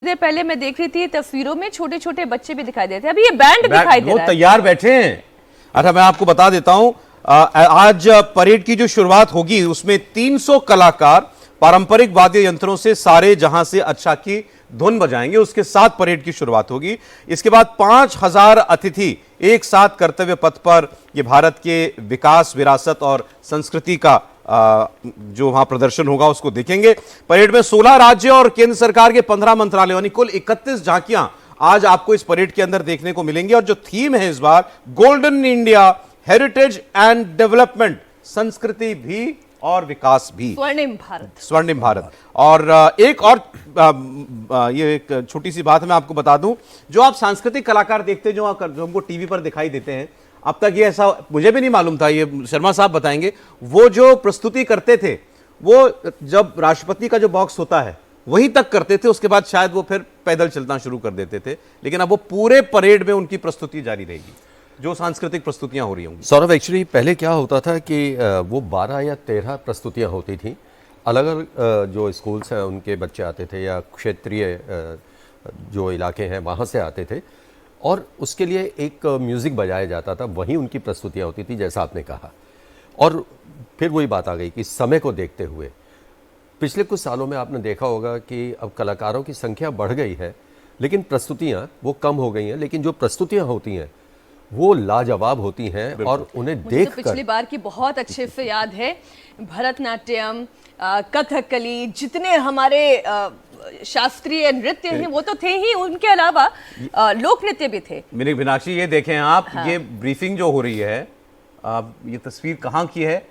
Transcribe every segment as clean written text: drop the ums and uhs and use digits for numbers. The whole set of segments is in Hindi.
देर पहले मैं देख रही थी तस्वीरों में छोटे छोटे बच्चे भी दिखाई देते हैं। अभी ये बैंड दिखाई दे रहा है। तैयार बैठे हैं। अच्छा, मैं आपको बता देता हूं, आज परेड की जो शुरुआत होगी उसमें 300 कलाकार पारंपरिक वाद्य यंत्रों से सारे जहां से अच्छा की धुन बजाएंगे। उसके साथ परेड की शुरुआत होगी। इसके बाद 5000 अतिथि एक साथ कर्तव्य पथ पर ये भारत के विकास, विरासत और संस्कृति का जो वहां प्रदर्शन होगा उसको देखेंगे। परेड में 16 राज्य और केंद्र सरकार के 15 मंत्रालयों यानी कुल 31 झांकियां आज आपको इस परेड के अंदर देखने को मिलेंगी। और जो थीम है इस बार, golden India, heritage and development, संस्कृति भी और विकास भी, स्वर्णिम भारत। स्वर्णिम भारत। और एक और ये एक छोटी सी बात मैं आपको बता दूं, जो आप सांस्कृतिक कलाकार देखते हैं, जो हमको टीवी पर दिखाई देते हैं, अब तक ये ऐसा मुझे भी नहीं मालूम था, ये शर्मा साहब बताएंगे। वो जो प्रस्तुति करते थे वो जब राष्ट्रपति का जो बॉक्स होता है वहीं तक करते थे, उसके बाद शायद वो फिर पैदल चलना शुरू कर देते थे। लेकिन अब वो पूरे परेड में उनकी प्रस्तुति जारी रहेगी, जो सांस्कृतिक प्रस्तुतियां हो रही होंगी। सौरभ, एक्चुअली पहले क्या होता था कि वो 12 या 13 प्रस्तुतियां होती थी। अलग अलग जो स्कूल्स हैं उनके बच्चे आते थे या क्षेत्रीय जो इलाके हैं वहाँ से आते थे, और उसके लिए एक म्यूज़िक बजाया जाता था, वहीं उनकी प्रस्तुतियाँ होती थी जैसा आपने कहा। और फिर वही बात आ गई कि समय को देखते हुए पिछले कुछ सालों में आपने देखा होगा कि अब कलाकारों की संख्या बढ़ गई है, लेकिन प्रस्तुतियाँ वो कम हो गई हैं। लेकिन जो प्रस्तुतियाँ होती हैं वो लाजवाब होती हैं और उन्हें देख कर पिछली बार की बहुत अच्छे से याद है, भरतनाट्यम, कथकली, जितने हमारे शास्त्रीय नृत्य हैं वो तो थे ही, उनके अलावा लोक नृत्य भी थे। मीनाक्षी, ये देखें आप, हाँ। ये ब्रीफिंग जो हो रही है, ये तस्वीर कहाँ की है?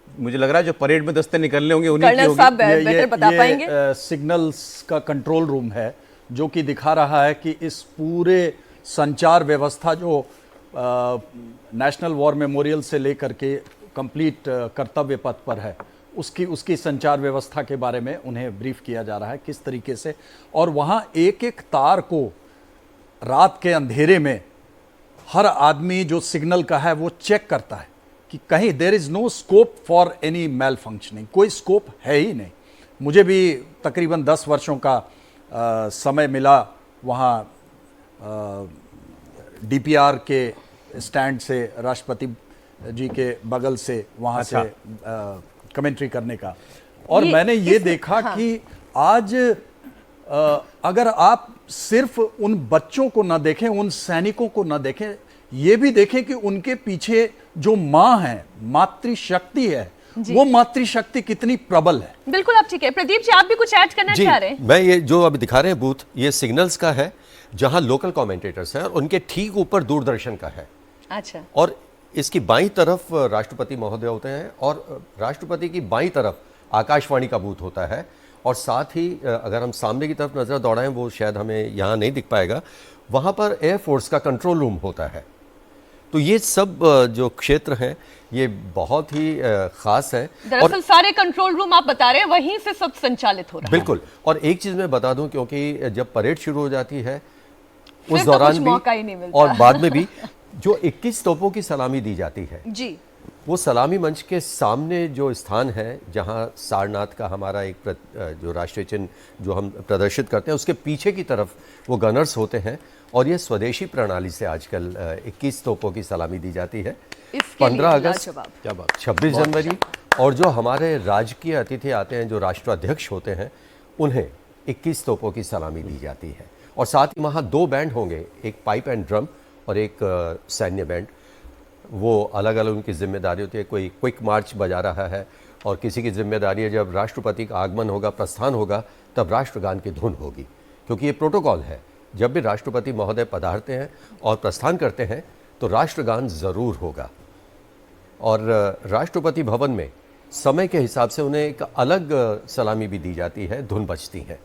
मुझे लग रहा है जो परेड में दस्ते निकलने होंगे उन्हीं की होगी। साहब बेहतर बता पाएंगे। सिग्नल्स का कंट्रोल रूम है जो कि दिखा रहा है कि इस पूरे संचार व्यवस्था जो नेशनल वॉर मेमोरियल से लेकर के कंप्लीट कर्तव्य पथ पर है, उसकी संचार व्यवस्था के बारे में उन्हें ब्रीफ किया जा रहा है किस तरीके से। और वहाँ एक एक तार को रात के अंधेरे में हर आदमी जो सिग्नल का है वो चेक करता है कि कहीं there is no scope for any malfunctioning, कोई स्कोप है ही नहीं। मुझे भी तकरीबन 10 वर्षों का समय मिला वहाँ डीपीआर के स्टैंड से, राष्ट्रपति जी के बगल से, वहाँ अच्छा। से कमेंट्री करने का। और मैंने ये देखा हाँ। कि आज अगर आप सिर्फ उन बच्चों को ना देखें, उन सैनिकों को ना देखें, ये भी देखें कि उनके पीछे जो माँ है, मातृशक्ति है, वो मातृशक्ति कितनी प्रबल है। बिल्कुल, आप ठीक है। प्रदीप जी, आप भी कुछ ऐड करना चाह रहे हैं? मैं ये जो अभी दिखा रहे हैं बूथ, ये सिग्नल्स का है जहां लोकल कमेंटेटर्स हैं, और उनके ठीक ऊपर दूरदर्शन का है। अच्छा। और इसकी बाईं तरफ राष्ट्रपति महोदय होते हैं, और राष्ट्रपति की बाईं तरफ आकाशवाणी का बूथ होता है। और साथ ही अगर हम सामने की तरफ नजर दौड़ाएं, वो शायद हमें यहाँ नहीं दिख पाएगा, वहां पर एयरफोर्स का कंट्रोल रूम होता है। तो ये सब जो क्षेत्र हैं ये बहुत ही खास है। दरअसल सारे कंट्रोल रूम आप बता रहे हैं वहीं से सब संचालित हो रहा है। बिल्कुल। और एक चीज मैं बता दूं, क्योंकि जब परेड शुरू हो जाती है उस दौरान भी मौका ही नहीं मिलता। और बाद में भी जो 21 तोपों की सलामी दी जाती है जी, वो सलामी मंच के सामने जो स्थान है जहां सारनाथ का हमारा एक जो राष्ट्रीय चिन्ह जो हम प्रदर्शित करते हैं, उसके पीछे की तरफ वो गनर्स होते हैं। और ये स्वदेशी प्रणाली से आजकल 21 तोपों की सलामी दी जाती है। 15 अगस्त, 26 जनवरी, और जो हमारे राजकीय अतिथि आते हैं, जो राष्ट्राध्यक्ष होते हैं, उन्हें 21 तोपों की सलामी दी जाती है। और साथ ही वहाँ 2 बैंड होंगे, एक पाइप एंड ड्रम और एक सैन्य बैंड। वो अलग अलग उनकी जिम्मेदारी होती है। कोई क्विक मार्च बजा रहा है, और किसी की जिम्मेदारी है जब राष्ट्रपति का आगमन होगा, प्रस्थान होगा, तब राष्ट्रगान की धुन होगी। क्योंकि ये प्रोटोकॉल है, जब भी राष्ट्रपति महोदय पधारते हैं और प्रस्थान करते हैं तो राष्ट्रगान ज़रूर होगा। और राष्ट्रपति भवन में समय के हिसाब से उन्हें एक अलग सलामी भी दी जाती है, धुन बजती है।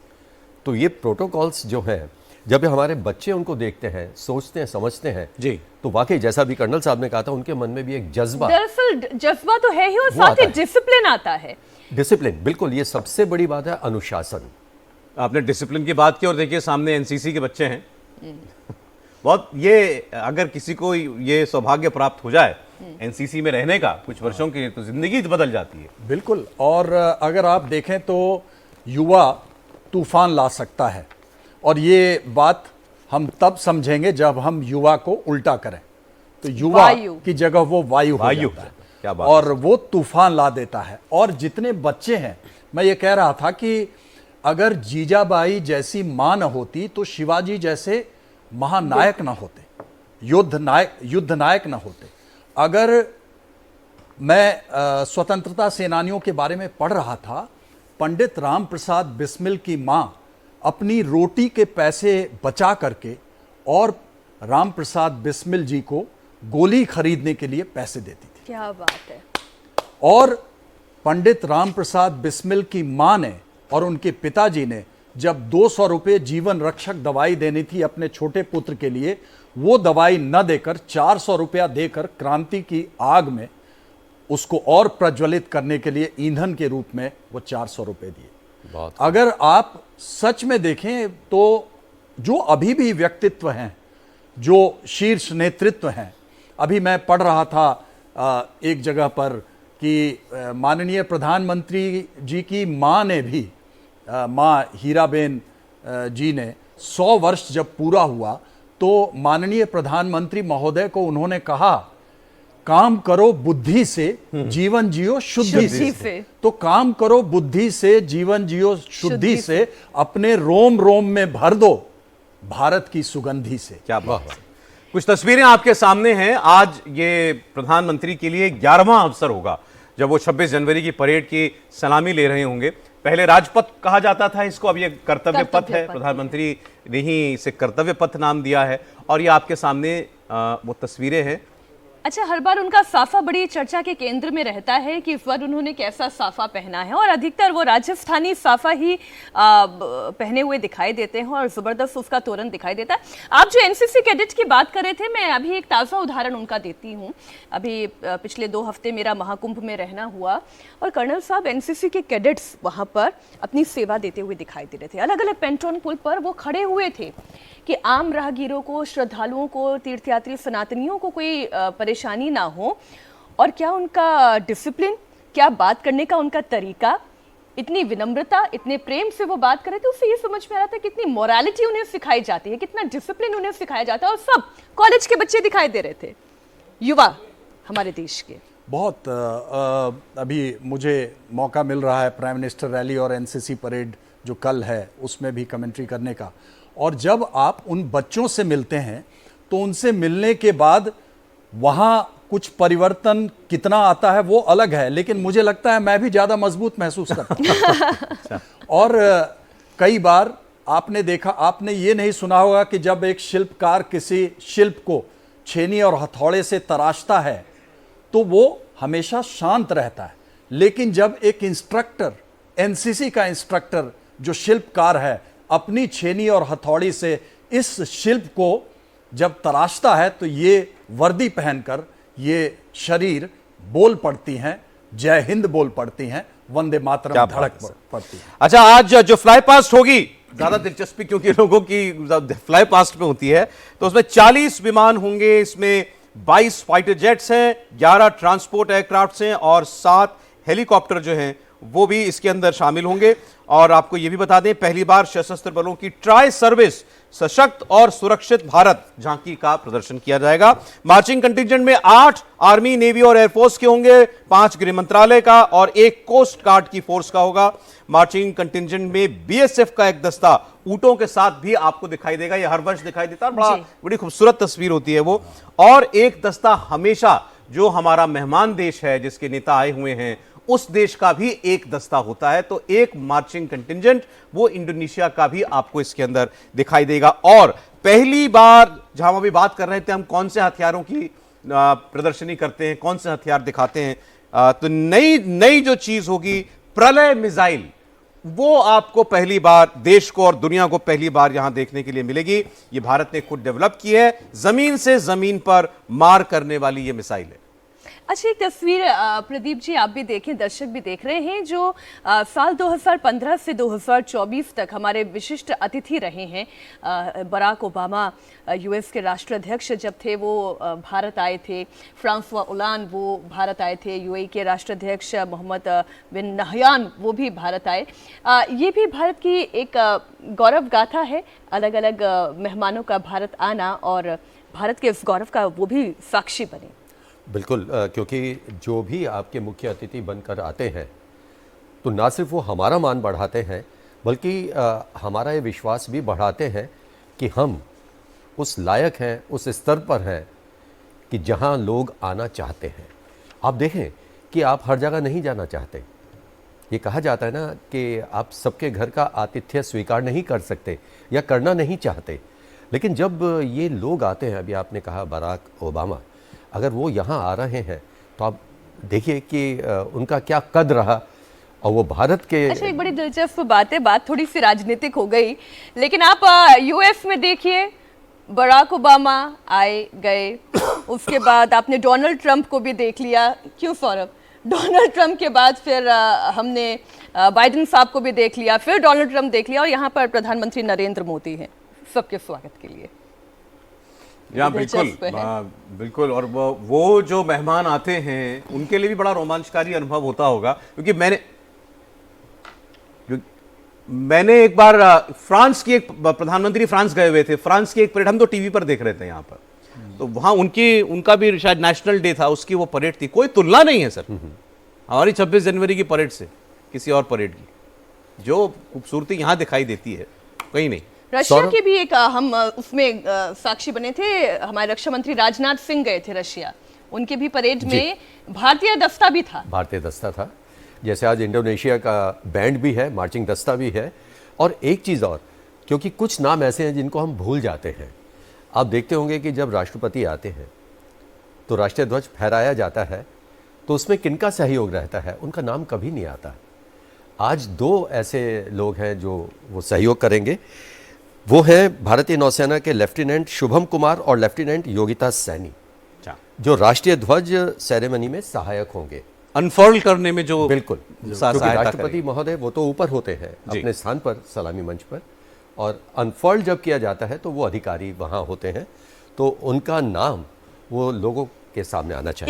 तो ये प्रोटोकॉल्स जो हैं, जब हमारे बच्चे उनको देखते हैं, सोचते हैं, समझते हैं जी, तो वाकई जैसा भी कर्नल साहब ने कहा था, उनके मन में भी एक जज्बा, दरअसल जज्बा तो है ही, और साथ ही डिसिप्लिन आता है। डिसिप्लिन, बिल्कुल, ये सबसे बड़ी बात है, अनुशासन। आपने डिसिप्लिन की बात की, और देखिए सामने एनसीसी के बच्चे हैं। बहुत, ये अगर किसी को ये सौभाग्य प्राप्त हो जाए एनसीसी में रहने का कुछ वर्षों की, तो जिंदगी बदल जाती है। बिल्कुल। और अगर आप देखें तो युवा तूफान ला सकता है। और ये बात हम तब समझेंगे जब हम युवा को उल्टा करें। तो युवा वायु की जगह वो वायु हो जाता है, क्या बात और वो तूफान ला देता है। और जितने बच्चे हैं, मैं ये कह रहा था कि अगर जीजाबाई जैसी मां न होती तो शिवाजी जैसे महानायक न होते, युद्ध नायक न होते। अगर मैं स्वतंत्रता सेनानियों के बारे में पढ़ रहा था, पंडित राम प्रसाद बिस्मिल की मां अपनी रोटी के पैसे बचा करके और राम प्रसाद बिस्मिल जी को गोली खरीदने के लिए पैसे देती थी। क्या बात है। और पंडित राम प्रसाद बिस्मिल की मां ने और उनके पिताजी ने जब 200 रुपये जीवन रक्षक दवाई देनी थी अपने छोटे पुत्र के लिए, वो दवाई न देकर 400 रुपया देकर क्रांति की आग में उसको और प्रज्वलित करने के लिए ईंधन के रूप में वो 400 रुपये दिए। अगर आप सच में देखें तो जो अभी भी व्यक्तित्व हैं, जो शीर्ष नेतृत्व हैं, अभी मैं पढ़ रहा था एक जगह पर कि माननीय प्रधानमंत्री जी की मां ने भी, मां हीराबेन जी ने 100 वर्ष जब पूरा हुआ तो माननीय प्रधानमंत्री महोदय को उन्होंने कहा, काम करो बुद्धि से, जीवन जियो शुद्धि से। तो काम करो बुद्धि से, जीवन जियो शुद्धि से, अपने रोम रोम में भर दो भारत की सुगंधी से। क्या बात है। कुछ तस्वीरें आपके सामने हैं। आज ये प्रधानमंत्री के लिए 11वां अवसर होगा जब वो 26 जनवरी की परेड की सलामी ले रहे होंगे। पहले राजपथ कहा जाता था इसको, अब ये कर्तव्य पथ है। प्रधानमंत्री ने ही इसे कर्तव्य पथ नाम दिया है। और ये आपके सामने वो तस्वीरें हैं। अच्छा, हर बार उनका साफा बड़ी चर्चा के केंद्र में रहता है कि इस बार उन्होंने कैसा साफा पहना है, और अधिकतर वो राजस्थानी साफा ही पहने हुए दिखाई देते हैं और जबरदस्त उसका तोरण दिखाई देता है। आप जो एनसीसी कैडेट की बात कर रहे थे, मैं अभी एक ताज़ा उदाहरण उनका देती हूँ। अभी पिछले 2 हफ्ते मेरा महाकुंभ में रहना हुआ और कर्नल साहब एनसीसी के कैडेट्स वहाँ पर अपनी सेवा देते हुए दिखाई दे रहे थे। अलग अलग पेंटोन पुल पर वो खड़े हुए थे कि आम राहगीरों को, श्रद्धालुओं को, तीर्थयात्री सनातनियों को कोई परेशानी ना हो। और क्या उनका डिसिप्लिन, क्या बात करने का उनका तरीका, इतनी विनम्रता, इतने प्रेम से वो बात कर रहे थे, उससे ये समझ में आ रहा था कितनी मोरालिटी उन्हें सिखाई जाती है, कितना डिसिप्लिन उन्हें सिखाया जाता है। और सब कॉलेज के बच्चे दिखाई दे रहे थे, युवा हमारे देश के। बहुत अभी मुझे मौका मिल रहा है प्राइम मिनिस्टर रैली और एनसीसी परेड जो कल है उसमें भी कमेंट्री करने का। और जब आप उन बच्चों से मिलते हैं तो उनसे मिलने के बाद वहाँ कुछ परिवर्तन कितना आता है वो अलग है, लेकिन मुझे लगता है मैं भी ज़्यादा मजबूत महसूस करता हूँ। और कई बार आपने देखा, आपने ये नहीं सुना होगा कि जब एक शिल्पकार किसी शिल्प को छेनी और हथौड़े से तराशता है तो वो हमेशा शांत रहता है, लेकिन जब एक इंस्ट्रक्टर, एनसीसी का इंस्ट्रक्टर जो शिल्पकार है, अपनी छेनी और हथौड़ी से इस शिल्प को जब तराशता है तो ये वर्दी पहनकर ये शरीर बोल पड़ती हैं, जय हिंद बोल पड़ती हैं, वंदे मातरम धड़क पड़ती है। अच्छा, आज जो फ्लाई पास्ट होगी, ज्यादा दिलचस्पी क्योंकि लोगों की फ्लाई पास्ट में होती है, तो उसमें 40 विमान होंगे। इसमें 22 फाइटर जेट्स हैं, 11 ट्रांसपोर्ट एयरक्राफ्ट हैं और 7 हेलीकॉप्टर जो हैं वो भी इसके अंदर शामिल होंगे। और आपको यह भी बता दें, पहली बार सशस्त्र बलों की ट्राई सर्विस सशक्त और सुरक्षित भारत झांकी का प्रदर्शन किया जाएगा। मार्चिंग कंटिजेंट में 8 आर्मी, नेवी और एयरफोर्स के होंगे, 5 गृह मंत्रालय का और 1 कोस्ट गार्ड की फोर्स का होगा। मार्चिंग कंटिजेंट में बीएसएफ का एक दस्ता ऊंटों के साथ भी आपको दिखाई देगा। यह हर वर्ष दिखाई देता है, बड़ी खूबसूरत तस्वीर होती है वो। और एक दस्ता हमेशा जो हमारा मेहमान देश है, जिसके नेता आए हुए हैं, उस देश का भी एक दस्ता होता है। तो एक मार्चिंग कंटिजेंट वो इंडोनेशिया का भी आपको इसके अंदर दिखाई देगा। और पहली बार, जहां हम अभी बात कर रहे थे हम कौन से हथियारों की प्रदर्शनी करते हैं, कौन से हथियार दिखाते हैं, तो नई जो चीज होगी प्रलय मिसाइल, वो आपको पहली बार देश को और दुनिया को पहली बार यहां देखने के लिए मिलेगी। ये भारत ने खुद डेवलप की है, जमीन से जमीन पर मार करने वाली ये मिसाइल है। अच्छा, एक तस्वीर प्रदीप जी आप भी देखें, दर्शक भी देख रहे हैं, जो साल 2015 से 2024 तक हमारे विशिष्ट अतिथि रहे हैं। बराक ओबामा यूएस के राष्ट्राध्यक्ष जब थे वो भारत आए थे, फ्रांसवा ओलांद वो भारत आए थे, यूएई के राष्ट्राध्यक्ष मोहम्मद बिन नहयान वो भी भारत आए। ये भी भारत की एक गौरव गाथा है, अलग अलग मेहमानों का भारत आना, और भारत के इस गौरव का वो भी साक्षी बने। बिल्कुल, क्योंकि जो भी आपके मुख्य अतिथि बनकर आते हैं तो ना सिर्फ वो हमारा मान बढ़ाते हैं, बल्कि हमारा ये विश्वास भी बढ़ाते हैं कि हम उस लायक हैं, उस स्तर पर हैं कि जहां लोग आना चाहते हैं। आप देखें कि आप हर जगह नहीं जाना चाहते। ये कहा जाता है ना कि आप सबके घर का आतिथ्य स्वीकार नहीं कर सकते या करना नहीं चाहते, लेकिन जब ये लोग आते हैं, अभी आपने कहा बराक ओबामा, अगर वो यहाँ आ रहे हैं तो आप देखिए कि उनका क्या कद रहा, और वो भारत के। अच्छा, एक बड़ी दिलचस्प बात है, बात थोड़ी सी राजनीतिक हो गई, लेकिन आप यूएस में देखिए, बराक ओबामा आए गए, उसके बाद आपने डोनाल्ड ट्रंप को भी देख लिया। क्यों सौरभ? डोनाल्ड ट्रंप के बाद फिर हमने बाइडेन साहब को भी देख लिया, फिर डोनाल्ड ट्रंप देख लिया, और यहाँ पर प्रधानमंत्री नरेंद्र मोदी हैं सबके स्वागत के लिए। या बिल्कुल बिल्कुल, और वो जो मेहमान आते हैं उनके लिए भी बड़ा रोमांचकारी अनुभव होता होगा, क्योंकि मैंने एक बार फ्रांस की एक प्रधानमंत्री फ्रांस गए हुए थे, फ्रांस की एक परेड हम तो टीवी पर देख रहे थे यहाँ पर, तो वहां उनका भी शायद नेशनल डे था, उसकी वो परेड थी। कोई तुलना नहीं है सर हमारी 26 जनवरी की परेड से किसी और परेड की, जो खूबसूरती यहाँ दिखाई देती है कहीं नहीं। रशिया की भी एक हम उसमें साक्षी बने थे, हमारे रक्षा मंत्री राजनाथ सिंह गए थे रशिया, उनके भी परेड में भारतीय दस्ता भी था। भारतीय दस्ता था, जैसे आज इंडोनेशिया का बैंड भी है, मार्चिंग दस्ता भी है। और एक चीज़ और, क्योंकि कुछ नाम ऐसे हैं जिनको हम भूल जाते हैं। आप देखते होंगे कि जब राष्ट्रपति आते हैं तो राष्ट्रीय ध्वज फहराया जाता है, तो उसमें किनका सहयोग रहता है, उनका नाम कभी नहीं आता। आज दो ऐसे लोग हैं जो वो सहयोग करेंगे, वो है भारतीय नौसेना के लेफ्टिनेंट शुभम कुमार और लेफ्टिनेंट योगिता सैनी, जो राष्ट्रीय ध्वज सेरेमनी में सहायक होंगे, अनफर्ल करने में जो बिल्कुल, क्योंकि राष्ट्रपति महोदय वो तो ऊपर होते हैं अपने स्थान पर सलामी मंच पर, और अनफर्ल जब किया जाता है तो वो अधिकारी वहाँ होते हैं, तो उनका नाम वो लोगों के सामने आना चाहिए।